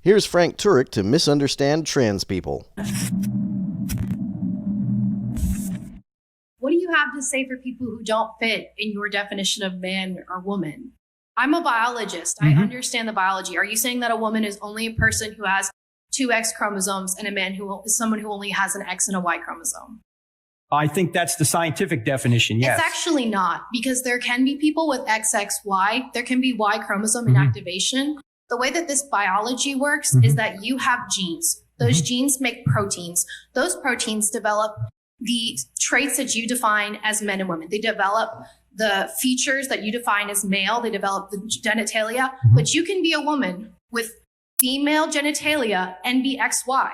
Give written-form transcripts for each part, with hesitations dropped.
Here's Frank Turek to misunderstand trans people. What do you have to say for people who don't fit in your definition of man or woman? I'm a biologist. I understand the biology. Are you saying that a woman is only a person who has two X chromosomes and a man who is someone who only has an X and a Y chromosome? I think that's the scientific definition, yes. It's actually not, because there can be people with XXY. There can be Y chromosome inactivation. The way that this biology works is that you have genes. Those genes make proteins. Those proteins develop the traits that you define as men and women. They develop the features that you define as male. They develop the genitalia. But you can be a woman with female genitalia and be XY.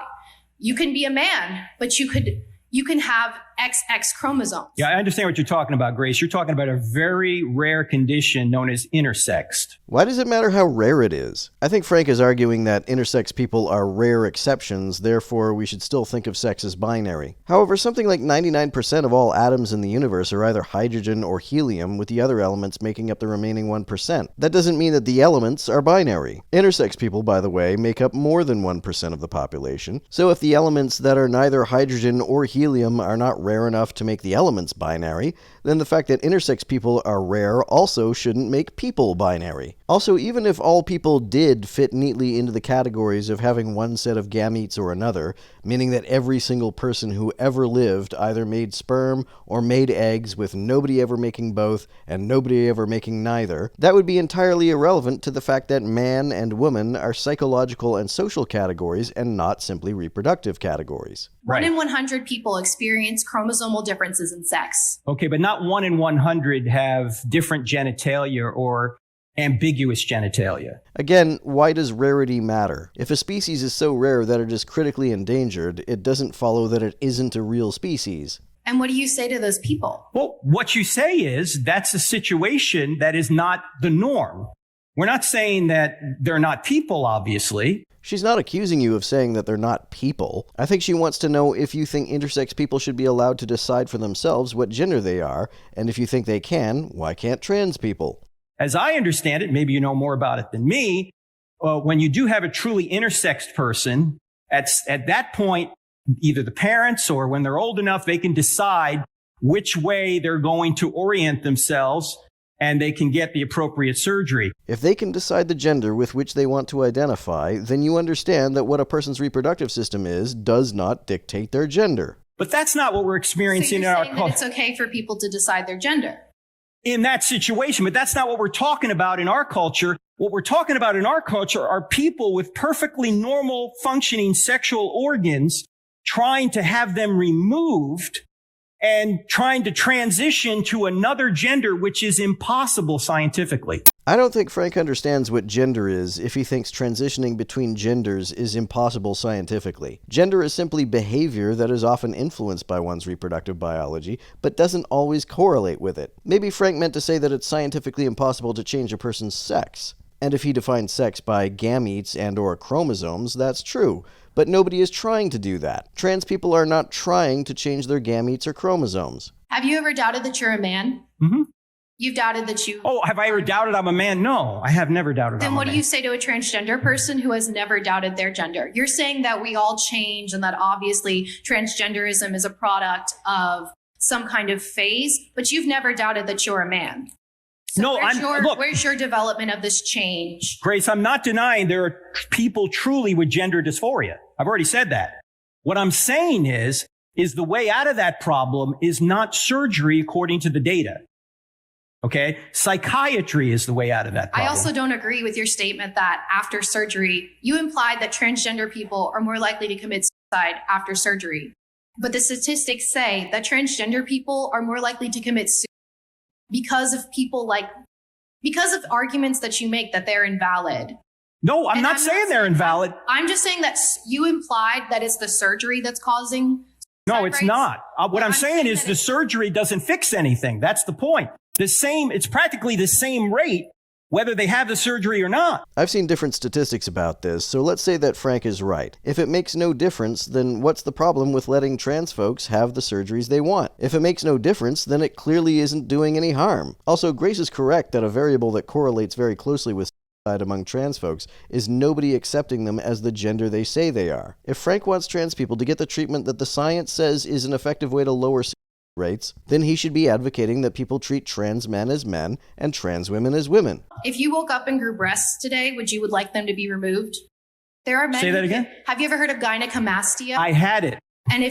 You can be a man, but you can have XX chromosomes. Yeah, I understand what you're talking about, Grace. You're talking about a very rare condition known as intersexed. Why does it matter how rare it is? I think Frank is arguing that intersex people are rare exceptions, therefore we should still think of sex as binary. However, something like 99% of all atoms in the universe are either hydrogen or helium, with the other elements making up the remaining 1%. That doesn't mean that the elements are binary. Intersex people, by the way, make up more than 1% of the population, so if the elements that are neither hydrogen or helium are not rare enough to make the elements binary, then the fact that intersex people are rare also shouldn't make people binary. Also, even if all people did fit neatly into the categories of having one set of gametes or another, meaning that every single person who ever lived either made sperm or made eggs with nobody ever making both and nobody ever making neither, that would be entirely irrelevant to the fact that man and woman are psychological and social categories and not simply reproductive categories. Right. 1 in 100 people experience chromosomal differences in sex. Okay, but not 1 in 100 have different genitalia or ambiguous genitalia. Again, why does rarity matter? If a species is so rare that it is critically endangered, it doesn't follow that it isn't a real species. And what do you say to those people? Well, what you say is that's a situation that is not the norm. We're not saying that they're not people, obviously. She's not accusing you of saying that they're not people. I think she wants to know if you think intersex people should be allowed to decide for themselves what gender they are, and if you think they can, why can't trans people? As I understand it, maybe you know more about it than me, when you do have a truly intersexed person, at that point, either the parents or when they're old enough, they can decide which way they're going to orient themselves, and they can get the appropriate surgery. If they can decide the gender with which they want to identify, then you understand that what a person's reproductive system is does not dictate their gender. But that's not what we're experiencing So in you're our saying that culture. it's okay for people to decide their gender? In that situation, but that's not what we're talking about in our culture. What we're talking about in our culture are people with perfectly normal functioning sexual organs trying to have them removed and trying to transition to another gender, which is impossible scientifically. I don't think Frank understands what gender is if he thinks transitioning between genders is impossible scientifically. Gender is simply behavior that is often influenced by one's reproductive biology, but doesn't always correlate with it. Maybe Frank meant to say that it's scientifically impossible to change a person's sex. And if he defines sex by gametes and/or chromosomes, that's true. But nobody is trying to do that. Trans people are not trying to change their gametes or chromosomes. Have you ever doubted that you're a man? Mm-hmm. You've doubted that you... Oh, have I ever doubted I'm a man? No, I have never doubted I'm a man. Then what do you say to a transgender person who has never doubted their gender? You're saying that we all change and that obviously transgenderism is a product of some kind of phase, but you've never doubted that you're a man. So No, where's your development of this change? Grace, I'm not denying there are people truly with gender dysphoria. I've already said that. What I'm saying is the way out of that problem is not surgery according to the data. Okay? Psychiatry is the way out of that problem. I also don't agree with your statement that after surgery, you implied that transgender people are more likely to commit suicide after surgery. But the statistics say that transgender people are more likely to commit suicide because of arguments that you make that they're invalid. No, I'm not saying they're invalid. I'm just saying that you implied that it's the surgery that's causing. No, it's rates. not. What I'm saying is that the surgery doesn't fix anything. That's the point. It's practically the same rate, whether they have the surgery or not. I've seen different statistics about this, so let's say that Frank is right. If it makes no difference, then what's the problem with letting trans folks have the surgeries they want? If it makes no difference, then it clearly isn't doing any harm. Also, Grace is correct that a variable that correlates very closely with among trans folks is nobody accepting them as the gender they say they are. If Frank wants trans people to get the treatment that the science says is an effective way to lower rates, then he should be advocating that people treat trans men as men and trans women as women. If you woke up and grew breasts today, would you like them to be removed? There are many. Say that again? Have you ever heard of gynecomastia? I had it. And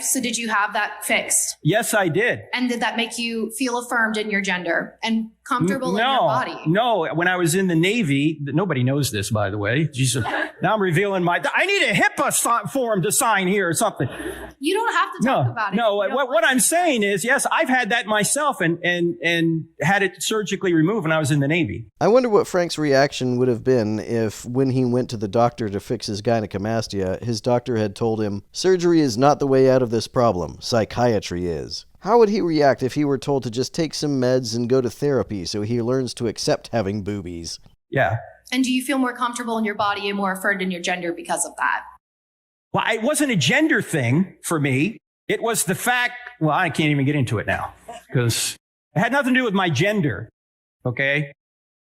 so did you have that fixed? Yes, I did. And did that make you feel affirmed in your gender and comfortable in your body? No, when I was in the Navy, nobody knows this, by the way. Jesus, now I'm revealing I need a HIPAA form to sign here or something. You don't have to talk about it. No, what I'm saying is, yes, I've had that myself and had it surgically removed when I was in the Navy. I wonder what Frank's reaction would have been if, when he went to the doctor to fix his gynecomastia, his doctor had told him, surgery is not the way out of this problem. Psychiatry is. How would he react if he were told to just take some meds and go to therapy so he learns to accept having boobies? Yeah. And do you feel more comfortable in your body and more affirmed in your gender because of that? Well, it wasn't a gender thing for me. It was the fact, well, I can't even get into it now because it had nothing to do with my gender. Okay.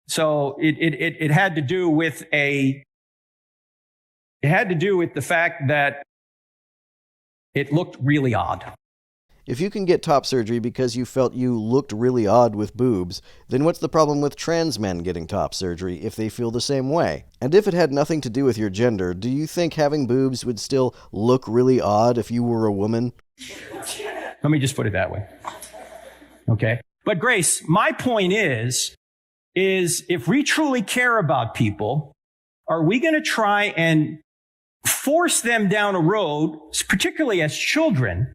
So it had to do with the fact that it looked really odd. If you can get top surgery because you felt you looked really odd with boobs, then what's the problem with trans men getting top surgery if they feel the same way? And if it had nothing to do with your gender, do you think having boobs would still look really odd if you were a woman? Let me just put it that way. Okay. But Grace, my point is if we truly care about people, are we going to try and force them down a road, particularly as children,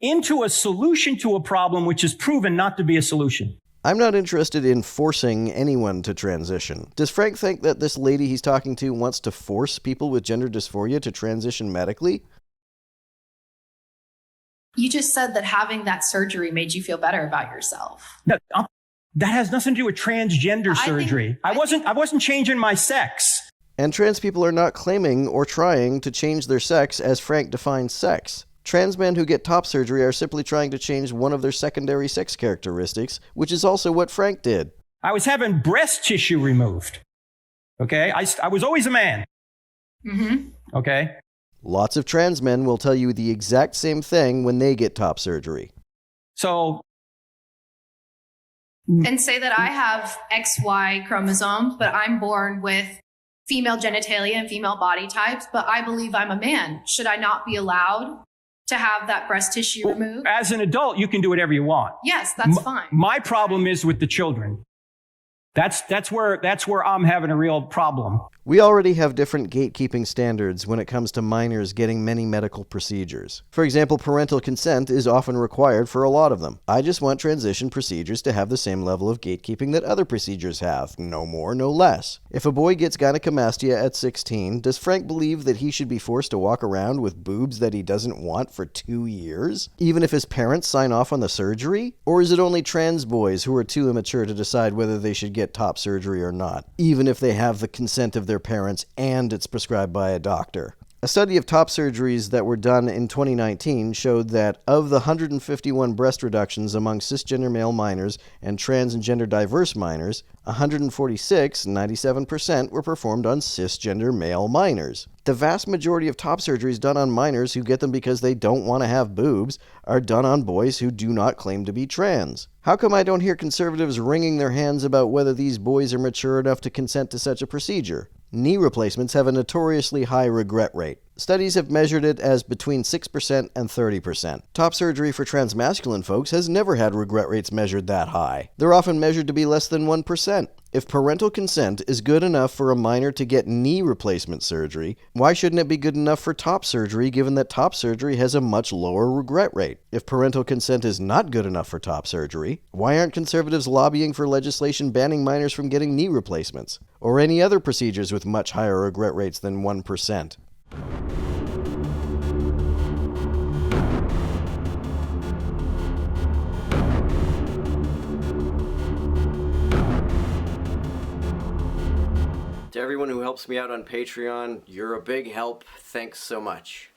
into a solution to a problem which is proven not to be a solution? I'm not interested in forcing anyone to transition. Does Frank think that this lady he's talking to wants to force people with gender dysphoria to transition medically? You just said that having that surgery made you feel better about yourself. That has nothing to do with transgender surgery. I wasn't changing my sex. And trans people are not claiming or trying to change their sex as Frank defines sex. Trans men who get top surgery are simply trying to change one of their secondary sex characteristics, which is also what Frank did. I was having breast tissue removed. Okay? I was always a man. Mm-hmm. Okay? Lots of trans men will tell you the exact same thing when they get top surgery. So... And say that I have XY chromosome, but I'm born with female genitalia and female body types, but I believe I'm a man. Should I not be allowed to have that breast tissue removed? As an adult, you can do whatever you want. Yes, that's fine. My problem is with the children. That's where I'm having a real problem. We already have different gatekeeping standards when it comes to minors getting many medical procedures. For example, parental consent is often required for a lot of them. I just want transition procedures to have the same level of gatekeeping that other procedures have. No more, no less. If a boy gets gynecomastia at 16, does Frank believe that he should be forced to walk around with boobs that he doesn't want for 2 years? Even if his parents sign off on the surgery? Or is it only trans boys who are too immature to decide whether they should get top surgery or not, even if they have the consent of their parents and it's prescribed by a doctor? A study of top surgeries that were done in 2019 showed that of the 151 breast reductions among cisgender male minors and trans and gender diverse minors, 146, 97%, were performed on cisgender male minors. The vast majority of top surgeries done on minors who get them because they don't want to have boobs are done on boys who do not claim to be trans. How come I don't hear conservatives wringing their hands about whether these boys are mature enough to consent to such a procedure? Knee replacements have a notoriously high regret rate. Studies have measured it as between 6% and 30%. Top surgery for transmasculine folks has never had regret rates measured that high. They're often measured to be less than 1%. If parental consent is good enough for a minor to get knee replacement surgery, why shouldn't it be good enough for top surgery given that top surgery has a much lower regret rate? If parental consent is not good enough for top surgery, why aren't conservatives lobbying for legislation banning minors from getting knee replacements? Or any other procedures with much higher regret rates than 1%? To everyone who helps me out on Patreon, you're a big help. Thanks so much.